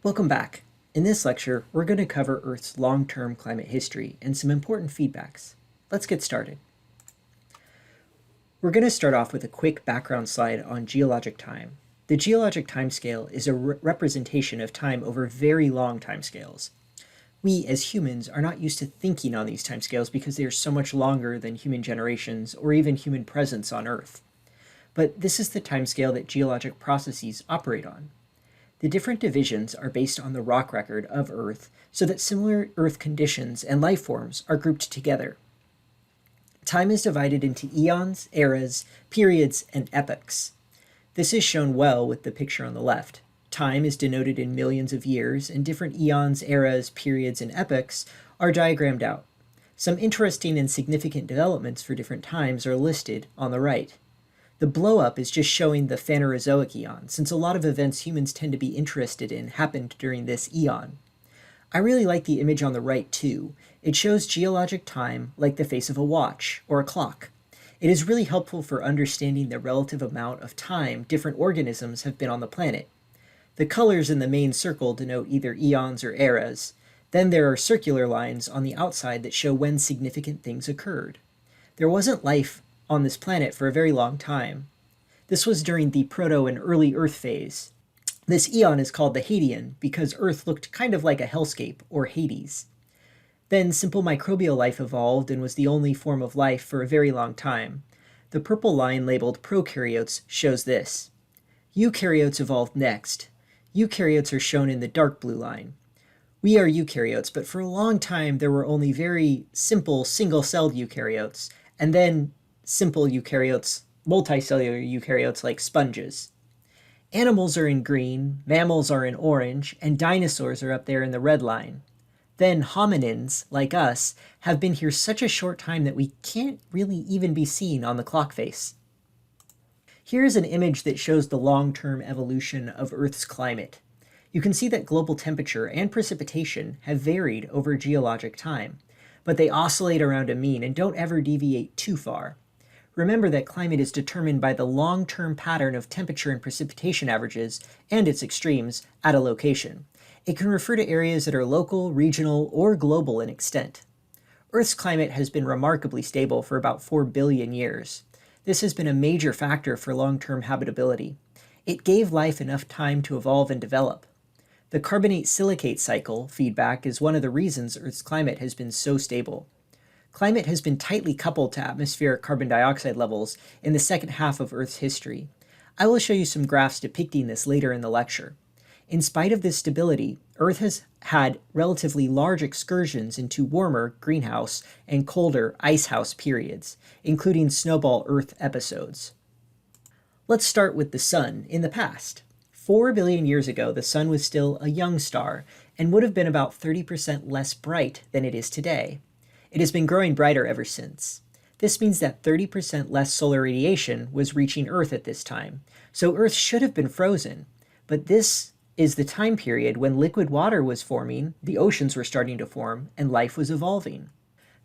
Welcome back. In this lecture, we're going to cover Earth's long-term climate history and some important feedbacks. Let's get started. We're going to start off with a quick background slide on geologic time. The geologic timescale is a representation of time over very long timescales. We, as humans, are not used to thinking on these timescales because they are so much longer than human generations or even human presence on Earth. But this is the timescale that geologic processes operate on. The different divisions are based on the rock record of Earth so that similar Earth conditions and life forms are grouped together. Time is divided into eons, eras, periods, and epochs. This is shown well with the picture on the left. Time is denoted in millions of years, and different eons, eras, periods, and epochs are diagrammed out. Some interesting and significant developments for different times are listed on the right. The blow-up is just showing the Phanerozoic eon, since a lot of events humans tend to be interested in happened during this eon. I really like the image on the right too. It shows geologic time like the face of a watch or a clock. It is really helpful for understanding the relative amount of time different organisms have been on the planet. The colors in the main circle denote either eons or eras. Then there are circular lines on the outside that show when significant things occurred. There wasn't life on this planet for a very long time. This was during the Proto and Early Earth phase. This eon is called the Hadean because Earth looked kind of like a hellscape, or Hades. Then simple microbial life evolved and was the only form of life for a very long time. The purple line labeled prokaryotes shows this. Eukaryotes evolved next. Eukaryotes are shown in the dark blue line. We are eukaryotes, but for a long time there were only very simple single-celled eukaryotes, and then simple eukaryotes, multicellular eukaryotes like sponges. Animals are in green, mammals are in orange, and dinosaurs are up there in the red line. Then hominins, like us, have been here such a short time that we can't really even be seen on the clock face. Here's an image that shows the long-term evolution of Earth's climate. You can see that global temperature and precipitation have varied over geologic time, but they oscillate around a mean and don't ever deviate too far. Remember that climate is determined by the long-term pattern of temperature and precipitation averages and its extremes at a location. It can refer to areas that are local, regional, or global in extent. Earth's climate has been remarkably stable for about 4 billion years. This has been a major factor for long-term habitability. It gave life enough time to evolve and develop. The carbonate-silicate cycle feedback is one of the reasons Earth's climate has been so stable. Climate has been tightly coupled to atmospheric carbon dioxide levels in the second half of Earth's history. I will show you some graphs depicting this later in the lecture. In spite of this stability, Earth has had relatively large excursions into warmer greenhouse and colder icehouse periods, including snowball Earth episodes. Let's start with the Sun in the past. 4 billion years ago, the Sun was still a young star and would have been about 30% less bright than it is today. It has been growing brighter ever since. This means that 30% less solar radiation was reaching Earth at this time, so Earth should have been frozen. But this is the time period when liquid water was forming, the oceans were starting to form, and life was evolving.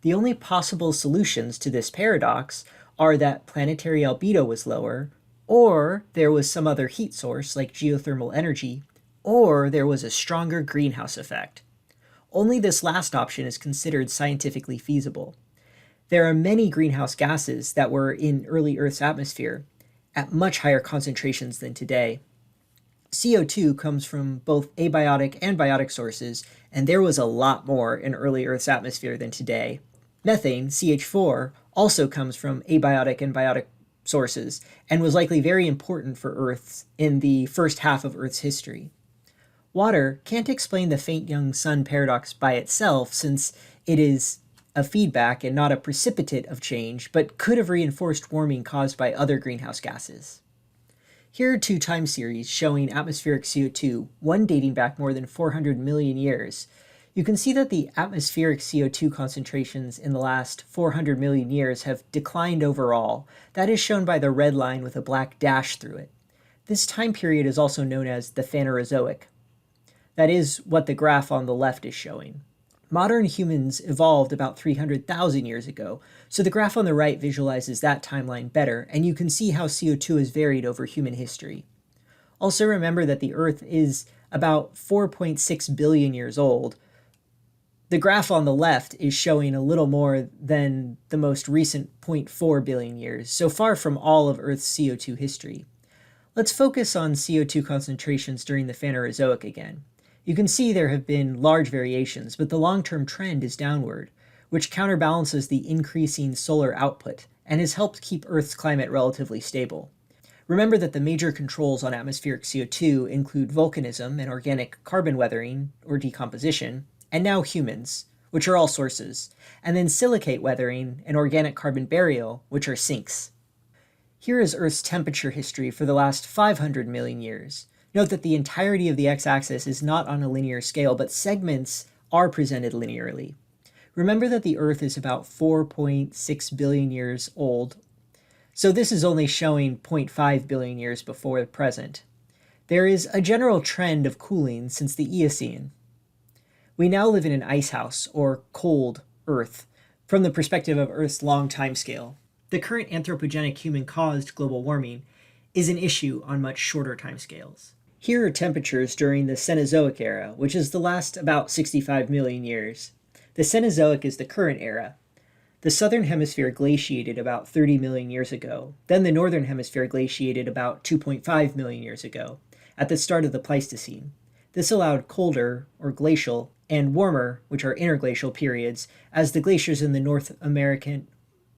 The only possible solutions to this paradox are that planetary albedo was lower, or there was some other heat source like geothermal energy, or there was a stronger greenhouse effect. Only this last option is considered scientifically feasible. There are many greenhouse gases that were in early Earth's atmosphere at much higher concentrations than today. CO2 comes from both abiotic and biotic sources, and there was a lot more in early Earth's atmosphere than today. Methane, CH4, also comes from abiotic and biotic sources, and was likely very important for Earth in the first half of Earth's history. Water can't explain the faint young sun paradox by itself since it is a feedback and not a precipitate of change, but could have reinforced warming caused by other greenhouse gases. Here are two time series showing atmospheric CO2, one dating back more than 400 million years. You can see that the atmospheric CO2 concentrations in the last 400 million years have declined overall. That is shown by the red line with a black dash through it. This time period is also known as the Phanerozoic. That is what the graph on the left is showing. Modern humans evolved about 300,000 years ago, so the graph on the right visualizes that timeline better, and you can see how CO2 has varied over human history. Also remember that the Earth is about 4.6 billion years old. The graph on the left is showing a little more than the most recent 0.4 billion years, so far from all of Earth's CO2 history. Let's focus on CO2 concentrations during the Phanerozoic again. You can see there have been large variations, but the long-term trend is downward, which counterbalances the increasing solar output and has helped keep Earth's climate relatively stable. Remember that the major controls on atmospheric CO2 include volcanism and organic carbon weathering, or decomposition, and now humans, which are all sources, and then silicate weathering and organic carbon burial, which are sinks. Here is Earth's temperature history for the last 500 million years. Note that the entirety of the x-axis is not on a linear scale, but segments are presented linearly. Remember that the Earth is about 4.6 billion years old, so this is only showing 0.5 billion years before the present. There is a general trend of cooling since the Eocene. We now live in an ice house, or cold Earth, from the perspective of Earth's long timescale. The current anthropogenic human-caused global warming is an issue on much shorter timescales. Here are temperatures during the Cenozoic era, which is the last about 65 million years. The Cenozoic is the current era. The southern hemisphere glaciated about 30 million years ago. Then the northern hemisphere glaciated about 2.5 million years ago, at the start of the Pleistocene. This allowed colder, or glacial, and warmer, which are interglacial periods, as the glaciers in the North American.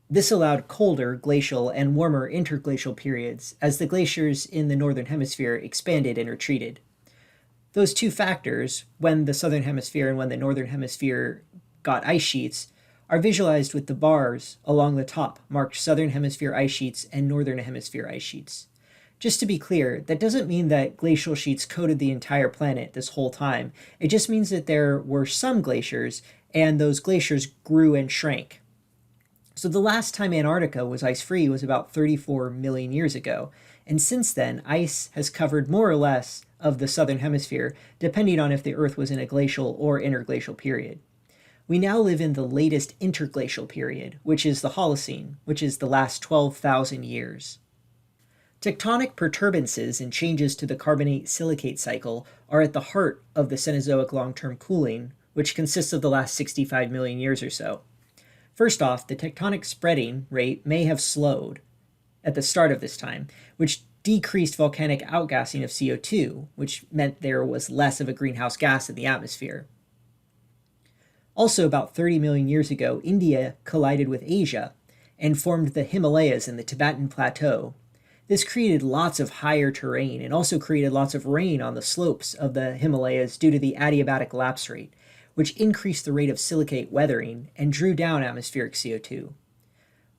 This allowed colder, glacial, and warmer interglacial periods as the glaciers in the northern hemisphere expanded and retreated. Those two factors, when the southern hemisphere and when the northern hemisphere got ice sheets, are visualized with the bars along the top marked southern hemisphere ice sheets and northern hemisphere ice sheets. Just to be clear, that doesn't mean that glacial sheets coated the entire planet this whole time. It just means that there were some glaciers, and those glaciers grew and shrank. So the last time Antarctica was ice-free was about 34 million years ago, and since then, ice has covered more or less of the southern hemisphere, depending on if the Earth was in a glacial or interglacial period. We now live in the latest interglacial period, which is the Holocene, which is the last 12,000 years. Tectonic perturbances and changes to the carbonate-silicate cycle are at the heart of the Cenozoic long-term cooling, which consists of the last 65 million years or so. First off, the tectonic spreading rate may have slowed at the start of this time, which decreased volcanic outgassing of CO2, which meant there was less of a greenhouse gas in the atmosphere. Also, about 30 million years ago, India collided with Asia and formed the Himalayas and the Tibetan Plateau. This created lots of higher terrain and also created lots of rain on the slopes of the Himalayas due to the adiabatic lapse rate, which increased the rate of silicate weathering and drew down atmospheric CO2.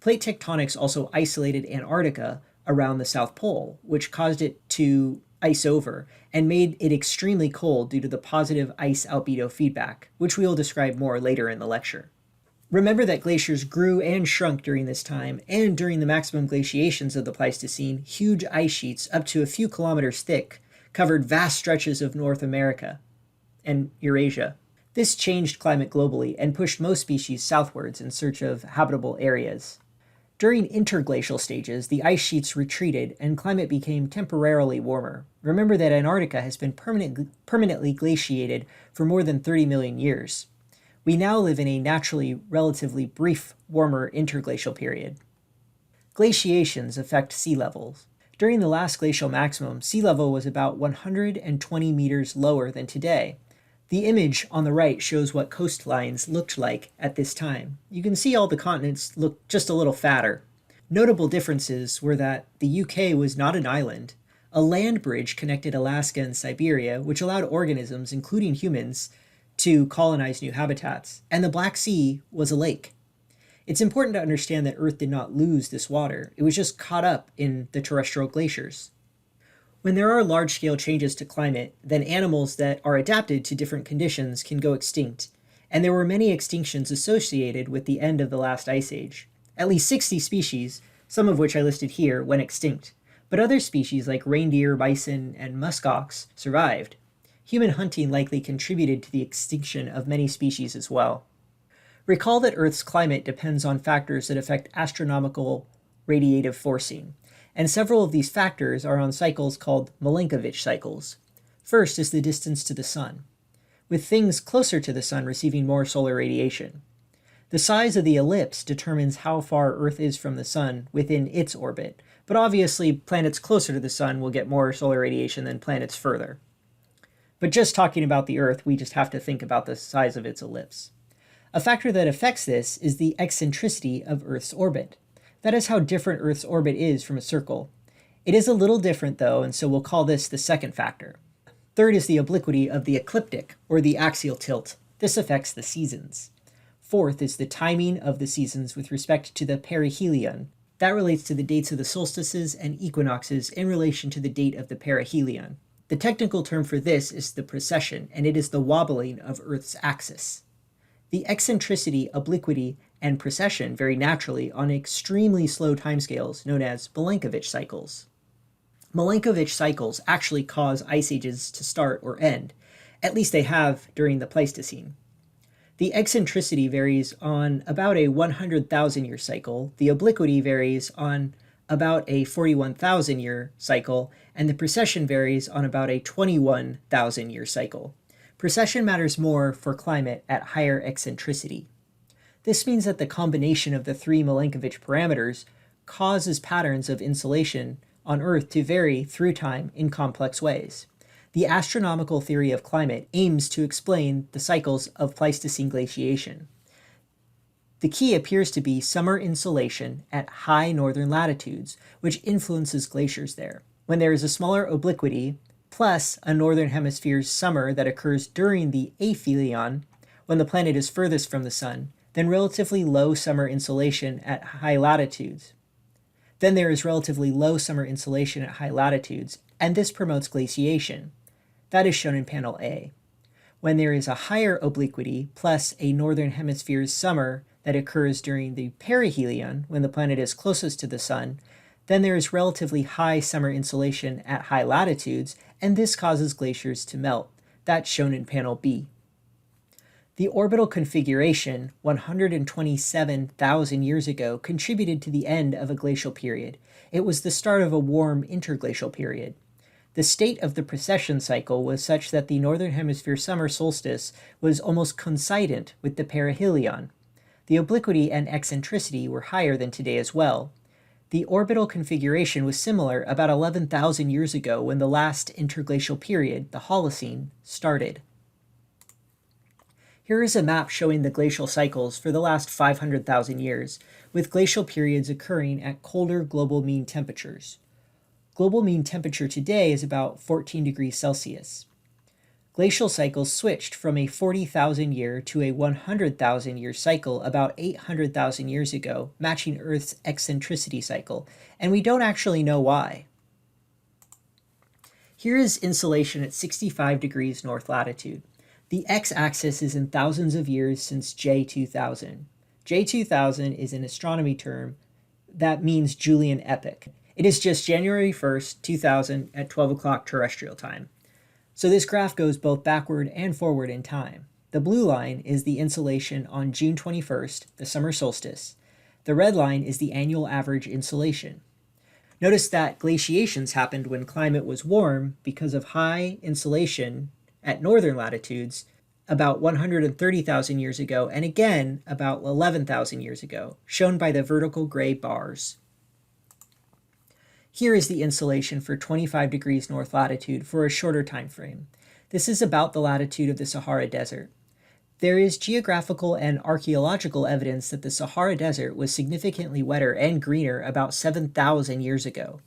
Plate tectonics also isolated Antarctica around the South Pole, which caused it to ice over and made it extremely cold due to the positive ice albedo feedback, which we will describe more later in the lecture. Remember that glaciers grew and shrunk during this time, and during the maximum glaciations of the Pleistocene, huge ice sheets up to a few kilometers thick covered vast stretches of North America and Eurasia. This changed climate globally and pushed most species southwards in search of habitable areas. During interglacial stages, the ice sheets retreated and climate became temporarily warmer. Remember that Antarctica has been permanently glaciated for more than 30 million years. We now live in a naturally relatively brief, warmer interglacial period. Glaciations affect sea levels. During the last glacial maximum, sea level was about 120 meters lower than today. The image on the right shows what coastlines looked like at this time. You can see all the continents look just a little fatter. Notable differences were that the UK was not an island. A land bridge connected Alaska and Siberia, which allowed organisms, including humans, to colonize new habitats, and the Black Sea was a lake. It's important to understand that Earth did not lose this water. It was just caught up in the terrestrial glaciers. When there are large-scale changes to climate, then animals that are adapted to different conditions can go extinct, and there were many extinctions associated with the end of the last ice age. At least 60 species, some of which I listed here, went extinct, but other species like reindeer, bison, and muskox survived. Human hunting likely contributed to the extinction of many species as well. Recall that Earth's climate depends on factors that affect astronomical radiative forcing, and several of these factors are on cycles called Milankovitch cycles. First is the distance to the sun, with things closer to the sun receiving more solar radiation. The size of the ellipse determines how far Earth is from the sun within its orbit, but obviously planets closer to the sun will get more solar radiation than planets further. But just talking about the Earth, we just have to think about the size of its ellipse. A factor that affects this is the eccentricity of Earth's orbit. That is how different Earth's orbit is from a circle. It is a little different though, and so we'll call this the second factor. Third is the obliquity of the ecliptic, or the axial tilt. This affects the seasons. Fourth is the timing of the seasons with respect to the perihelion. That relates to the dates of the solstices and equinoxes in relation to the date of the perihelion. The technical term for this is the precession, and it is the wobbling of Earth's axis. The eccentricity, obliquity, and precession vary naturally on extremely slow timescales known as Milankovitch cycles. Milankovitch cycles actually cause ice ages to start or end, at least they have during the Pleistocene. The eccentricity varies on about a 100,000 year cycle, the obliquity varies on about a 41,000 year cycle, and the precession varies on about a 21,000 year cycle. Precession matters more for climate at higher eccentricity. This means that the combination of the three Milankovitch parameters causes patterns of insolation on Earth to vary through time in complex ways. The astronomical theory of climate aims to explain the cycles of Pleistocene glaciation. The key appears to be summer insolation at high northern latitudes, which influences glaciers there. When there is a smaller obliquity, plus a northern hemisphere's summer that occurs during the aphelion, when the planet is furthest from the sun, then relatively low summer insolation at high latitudes. Then there is relatively low summer insolation at high latitudes, and this promotes glaciation. That is shown in panel A. When there is a higher obliquity plus a northern hemisphere's summer that occurs during the perihelion, when the planet is closest to the sun, then there is relatively high summer insolation at high latitudes, and this causes glaciers to melt. That's shown in panel B. The orbital configuration 127,000 years ago contributed to the end of a glacial period. It was the start of a warm interglacial period. The state of the precession cycle was such that the northern hemisphere summer solstice was almost coincident with the perihelion. The obliquity and eccentricity were higher than today as well. The orbital configuration was similar about 11,000 years ago when the last interglacial period, the Holocene, started. Here is a map showing the glacial cycles for the last 500,000 years, with glacial periods occurring at colder global mean temperatures. Global mean temperature today is about 14 degrees Celsius. Glacial cycles switched from a 40,000 year to a 100,000 year cycle about 800,000 years ago, matching Earth's eccentricity cycle, and we don't actually know why. Here is insolation at 65 degrees north latitude. The x-axis is in thousands of years since J2000. J2000 is an astronomy term that means Julian epoch. It is just January 1st, 2000 at 12 o'clock terrestrial time. So this graph goes both backward and forward in time. The blue line is the insolation on June 21st, the summer solstice. The red line is the annual average insolation. Notice that glaciations happened when climate was warm because of high insolation at northern latitudes about 130,000 years ago, and again about 11,000 years ago, shown by the vertical gray bars. Here is the insolation for 25 degrees north latitude for a shorter time frame. This is about the latitude of the Sahara Desert. There is geographical and archaeological evidence that the Sahara Desert was significantly wetter and greener about 7,000 years ago.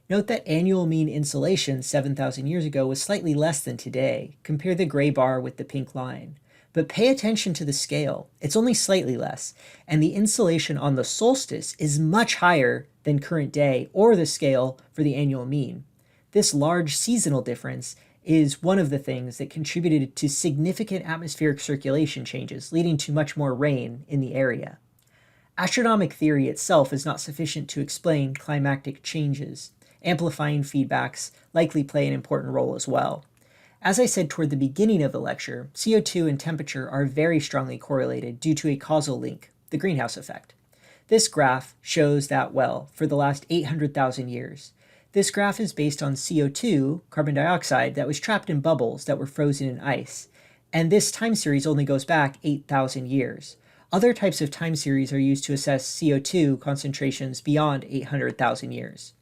Note that annual mean insolation 7,000 years ago was slightly less than today. Compare the gray bar with the pink line. But pay attention to the scale. It's only slightly less, and the insolation on the solstice is much higher than current day or the scale for the annual mean. This large seasonal difference is one of the things that contributed to significant atmospheric circulation changes, leading to much more rain in the area. Astronomic theory itself is not sufficient to explain climatic changes. Amplifying feedbacks likely play an important role as well. As I said toward the beginning of the lecture, CO2 and temperature are very strongly correlated due to a causal link, the greenhouse effect. This graph shows that well for the last 800,000 years. This graph is based on CO2, carbon dioxide, that was trapped in bubbles that were frozen in ice. And this time series only goes back 8,000 years. Other types of time series are used to assess CO2 concentrations beyond 800,000 years.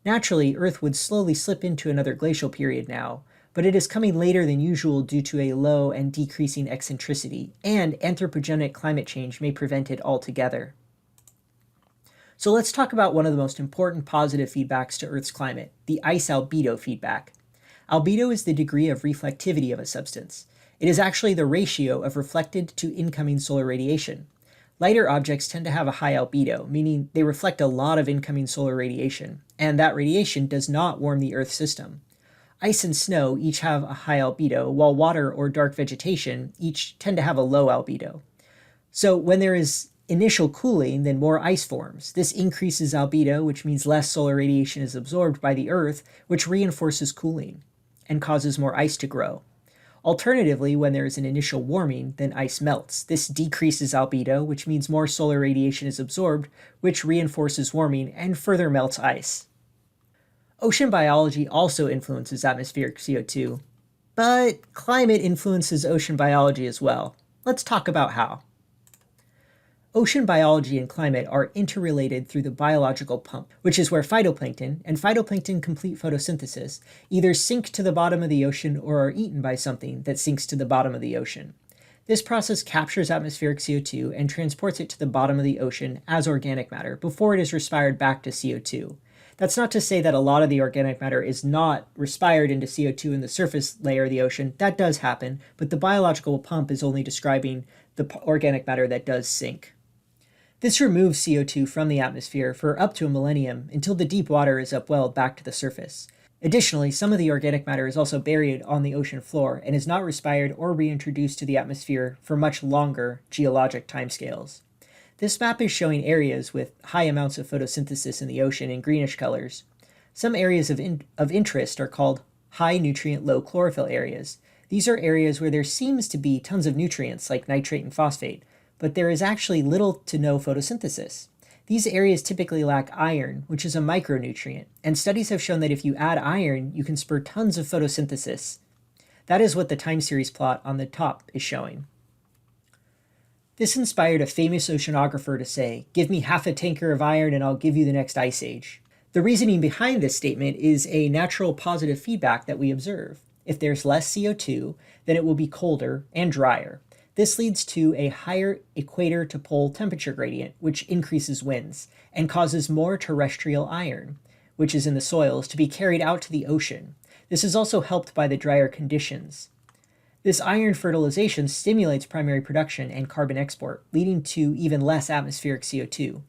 Naturally, Earth would slowly slip into another glacial period now, but it is coming later than usual due to a low and decreasing eccentricity, and anthropogenic climate change may prevent it altogether. So let's talk about one of the most important positive feedbacks to Earth's climate, the ice albedo feedback. Albedo is the degree of reflectivity of a substance. It is actually the ratio of reflected to incoming solar radiation. Lighter objects tend to have a high albedo, meaning they reflect a lot of incoming solar radiation, and that radiation does not warm the Earth system. Ice and snow each have a high albedo, while water or dark vegetation each tend to have a low albedo. So when there is initial cooling, then more ice forms. This increases albedo, which means less solar radiation is absorbed by the Earth, which reinforces cooling and causes more ice to grow. Alternatively, when there is an initial warming, then ice melts. This decreases albedo, which means more solar radiation is absorbed, which reinforces warming and further melts ice. Ocean biology also influences atmospheric CO2, but climate influences ocean biology as well. Let's talk about how. Ocean biology and climate are interrelated through the biological pump, which is where phytoplankton, and phytoplankton complete photosynthesis, either sink to the bottom of the ocean or are eaten by something that sinks to the bottom of the ocean. This process captures atmospheric CO2 and transports it to the bottom of the ocean as organic matter before it is respired back to CO2. That's not to say that a lot of the organic matter is not respired into CO2 in the surface layer of the ocean. That does happen, but the biological pump is only describing the organic matter that does sink. This removes CO2 from the atmosphere for up to a millennium until the deep water is upwelled back to the surface. Additionally, some of the organic matter is also buried on the ocean floor and is not respired or reintroduced to the atmosphere for much longer geologic timescales. This map is showing areas with high amounts of photosynthesis in the ocean in greenish colors. Some areas of interest are called high nutrient low chlorophyll areas. These are areas where there seems to be tons of nutrients like nitrate and phosphate, but there is actually little to no photosynthesis. These areas typically lack iron, which is a micronutrient, and studies have shown that if you add iron, you can spur tons of photosynthesis. That is what the time series plot on the top is showing. This inspired a famous oceanographer to say, "Give me half a tanker of iron and I'll give you the next ice age." The reasoning behind this statement is a natural positive feedback that we observe. If there's less CO2, then it will be colder and drier. This leads to a higher equator to pole temperature gradient, which increases winds and causes more terrestrial iron, which is in the soils, to be carried out to the ocean. This is also helped by the drier conditions. This iron fertilization stimulates primary production and carbon export, leading to even less atmospheric CO2.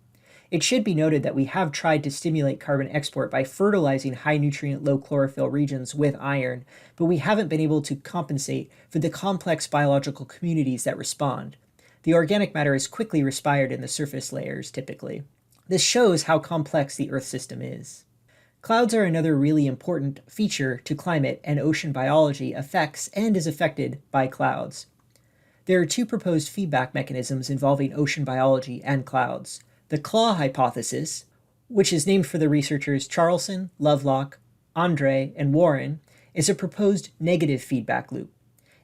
It should be noted that we have tried to stimulate carbon export by fertilizing high nutrient low chlorophyll regions with iron, but we haven't been able to compensate for the complex biological communities that respond. The organic matter is quickly respired in the surface layers, typically. This shows how complex the Earth system is. Clouds are another really important feature to climate, and ocean biology affects and is affected by clouds. There are two proposed feedback mechanisms involving ocean biology and clouds. The claw hypothesis, which is named for the researchers Charlson, Lovelock, Andre, and Warren, is a proposed negative feedback loop.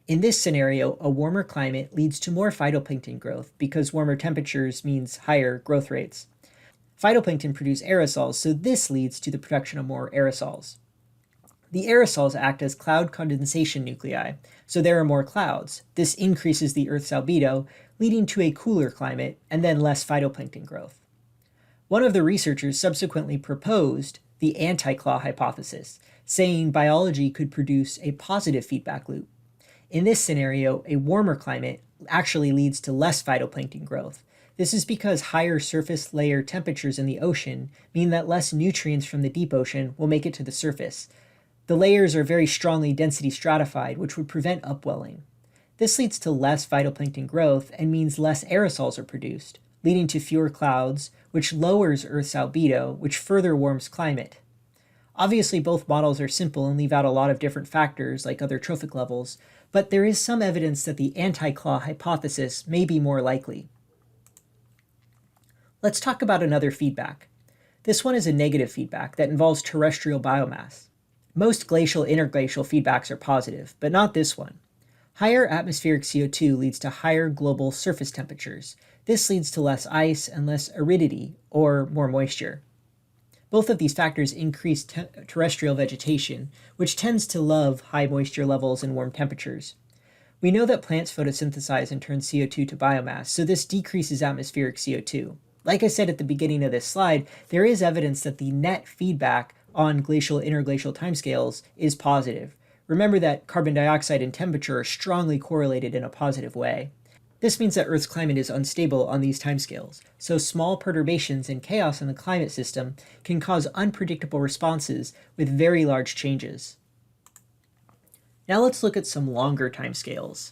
In this scenario, a warmer climate leads to more phytoplankton growth because warmer temperatures means higher growth rates. Phytoplankton produce aerosols, so this leads to the production of more aerosols. The aerosols act as cloud condensation nuclei, so there are more clouds. This increases the Earth's albedo, leading to a cooler climate and then less phytoplankton growth. One of the researchers subsequently proposed the anti-claw hypothesis, saying biology could produce a positive feedback loop. In this scenario, a warmer climate actually leads to less phytoplankton growth. This is because higher surface layer temperatures in the ocean mean that less nutrients from the deep ocean will make it to the surface. The layers are very strongly density stratified, which would prevent upwelling. This leads to less phytoplankton growth and means less aerosols are produced, leading to fewer clouds, which lowers Earth's albedo, which further warms climate. Obviously, both models are simple and leave out a lot of different factors like other trophic levels, but there is some evidence that the anti-claw hypothesis may be more likely. Let's talk about another feedback. This one is a negative feedback that involves terrestrial biomass. Most glacial interglacial feedbacks are positive, but not this one. Higher atmospheric CO2 leads to higher global surface temperatures. This leads to less ice and less aridity, or more moisture. Both of these factors increase terrestrial vegetation, which tends to love high moisture levels and warm temperatures. We know that plants photosynthesize and turn CO2 to biomass, so this decreases atmospheric CO2. Like I said at the beginning of this slide, there is evidence that the net feedback on glacial interglacial timescales is positive. Remember that carbon dioxide and temperature are strongly correlated in a positive way. This means that Earth's climate is unstable on these timescales, so small perturbations and chaos in the climate system can cause unpredictable responses with very large changes. Now let's look at some longer timescales.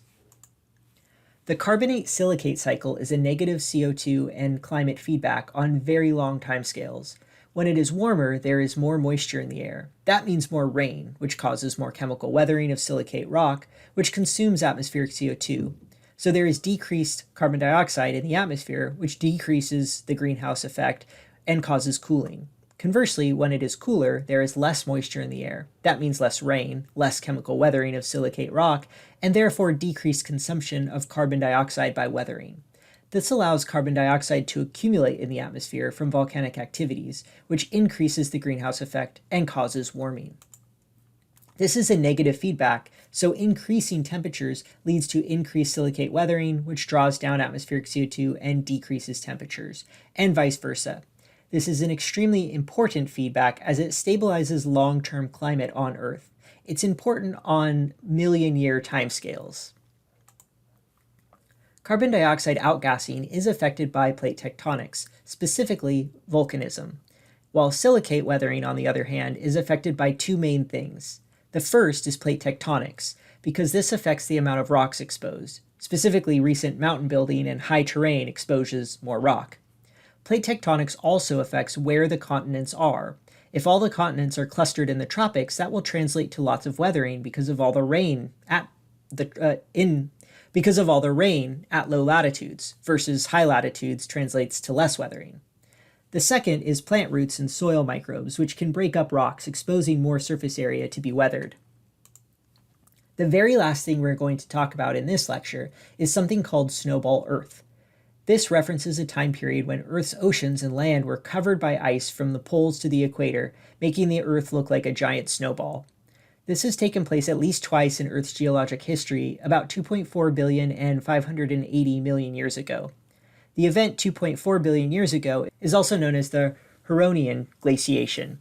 The carbonate silicate cycle is a negative CO2 and climate feedback on very long timescales. When it is warmer, there is more moisture in the air. That means more rain, which causes more chemical weathering of silicate rock, which consumes atmospheric CO2. So there is decreased carbon dioxide in the atmosphere, which decreases the greenhouse effect and causes cooling. Conversely, when it is cooler, there is less moisture in the air. That means less rain, less chemical weathering of silicate rock, and therefore decreased consumption of carbon dioxide by weathering. This allows carbon dioxide to accumulate in the atmosphere from volcanic activities, which increases the greenhouse effect and causes warming. This is a negative feedback, so increasing temperatures leads to increased silicate weathering, which draws down atmospheric CO2 and decreases temperatures, and vice versa. This is an extremely important feedback as it stabilizes long-term climate on Earth. It's important on million-year timescales. Carbon dioxide outgassing is affected by plate tectonics, specifically volcanism, while silicate weathering, on the other hand, is affected by two main things. The first is plate tectonics, because this affects the amount of rocks exposed. Specifically, recent mountain building and high terrain exposes more rock. Plate tectonics also affects where the continents are. If all the continents are clustered in the tropics, that will translate to lots of weathering because of all the rain at low latitudes, versus high latitudes translates to less weathering. The second is plant roots and soil microbes, which can break up rocks, exposing more surface area to be weathered. The very last thing we're going to talk about in this lecture is something called snowball Earth. This references a time period when Earth's oceans and land were covered by ice from the poles to the equator, making the Earth look like a giant snowball. This has taken place at least twice in Earth's geologic history, about 2.4 billion and 580 million years ago. The event 2.4 billion years ago is also known as the Huronian glaciation.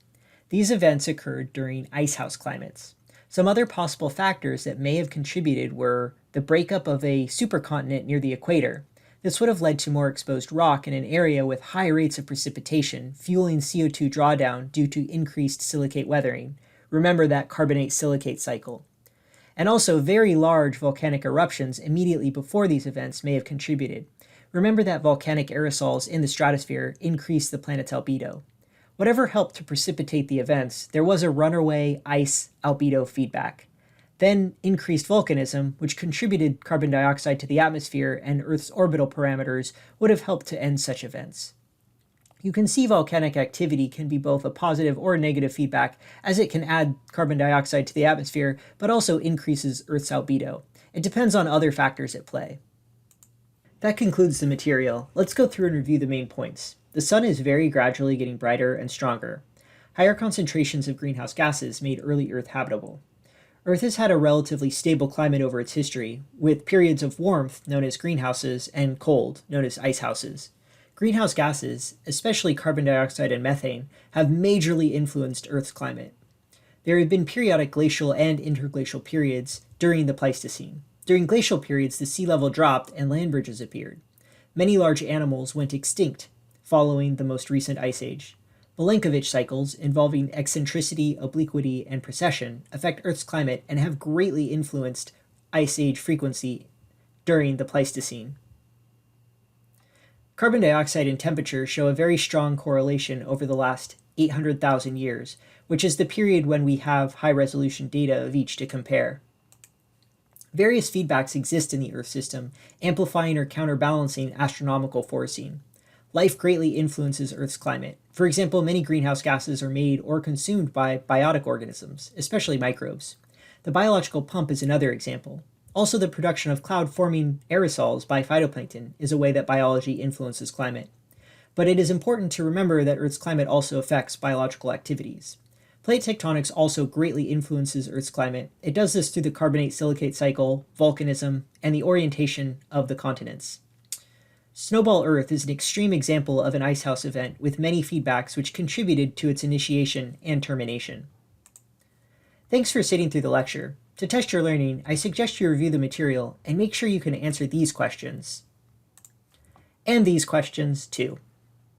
These events occurred during icehouse climates. Some other possible factors that may have contributed were the breakup of a supercontinent near the equator. This would have led to more exposed rock in an area with high rates of precipitation, fueling CO2 drawdown due to increased silicate weathering. Remember that carbonate silicate cycle. And also, very large volcanic eruptions immediately before these events may have contributed. Remember that volcanic aerosols in the stratosphere increase the planet's albedo. Whatever helped to precipitate the events, there was a runaway ice albedo feedback. Then increased volcanism, which contributed carbon dioxide to the atmosphere, and Earth's orbital parameters would have helped to end such events. You can see volcanic activity can be both a positive or negative feedback, as it can add carbon dioxide to the atmosphere, but also increases Earth's albedo. It depends on other factors at play. That concludes the material. Let's go through and review the main points. The sun is very gradually getting brighter and stronger. Higher concentrations of greenhouse gases made early Earth habitable. Earth has had a relatively stable climate over its history, with periods of warmth, known as greenhouses, and cold, known as icehouses. Greenhouse gases, especially carbon dioxide and methane, have majorly influenced Earth's climate. There have been periodic glacial and interglacial periods during the Pleistocene. During glacial periods, the sea level dropped and land bridges appeared. Many large animals went extinct following the most recent ice age. Milankovitch cycles involving eccentricity, obliquity, and precession affect Earth's climate and have greatly influenced ice age frequency during the Pleistocene. Carbon dioxide and temperature show a very strong correlation over the last 800,000 years, which is the period when we have high-resolution data of each to compare. Various feedbacks exist in the Earth system, amplifying or counterbalancing astronomical forcing. Life greatly influences Earth's climate. For example, many greenhouse gases are made or consumed by biotic organisms, especially microbes. The biological pump is another example. Also, the production of cloud-forming aerosols by phytoplankton is a way that biology influences climate. But it is important to remember that Earth's climate also affects biological activities. Plate tectonics also greatly influences Earth's climate. It does this through the carbonate-silicate cycle, volcanism, and the orientation of the continents. Snowball Earth is an extreme example of an icehouse event with many feedbacks which contributed to its initiation and termination. Thanks for sitting through the lecture. To test your learning, I suggest you review the material and make sure you can answer these questions. And these questions too.